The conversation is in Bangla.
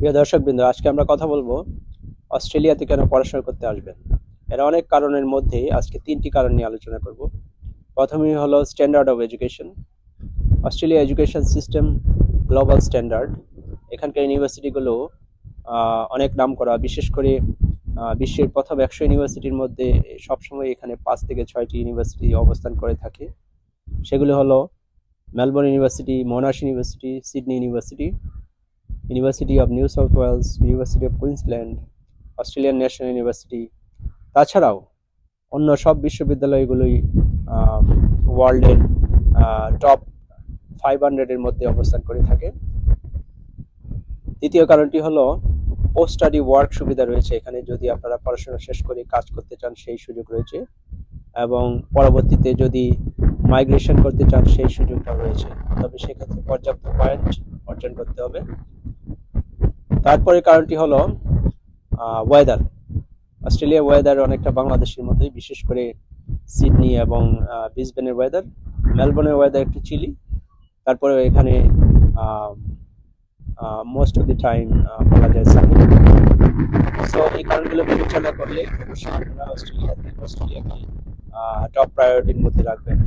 প্রিয় দর্শকবৃন্দ, আজকে আমরা কথা বলবো অস্ট্রেলিয়াতে কেন পড়াশোনা করতে আসবেন। এর অনেক কারণের মধ্যেই আজকে তিনটি কারণ নিয়ে আলোচনা করব। প্রথমেই হলো standard of education. Australia education system global standard. এখানকার ইউনিভার্সিটিগুলো অনেক নামকরা, বিশেষ করে বিশ্বের প্রথম 100 ইউনিভার্সিটির মধ্যে সবসময় এখানে 5 থেকে 6টি ইউনিভার্সিটি অবস্থান করে থাকে। সেগুলো হলো Melbourne university, Monash university, Sydney university, university of New South Wales, university of Queensland, Australian national university. তাছাড়াও অন্য সব বিশ্ববিদ্যালয়গুলোই ওয়ার্ল্ডের টপ 500-এর মধ্যে অবস্থান করে থাকে। দ্বিতীয় কারণটি হলো পোস্ট স্টাডি ওয়ার্ক সুবিধা রয়েছে এখানে। যদি আপনারা পড়াশোনা শেষ করে কাজ করতে চান সেই সুযোগ রয়েছে, এবং পরবর্তীতে যদি মাইগ্রেশন করতে চান সেই সুযোগটা রয়েছে। তবে সেক্ষেত্রে পর্যাপ্ত পয়েন্ট অর্জন করতে হবে। তারপরে কারণটি হলো ওয়েদার। অস্ট্রেলিয়ার ওয়েদার অনেকটা বাংলাদেশের মতোই, বিশেষ করে সিডনি এবং ব্রিসবেনের ওয়েদার। মেলবোর্নের ওয়েদার একটু চিলি, তারপরে এখানে মোস্ট অফ দি টাইম বলা যায় সানি। সো এই কারণগুলো বিবেচনা করলে অবশ্যই আপনারা অস্ট্রেলিয়াকে টপ প্রায়োরিটির মধ্যে রাখবেন।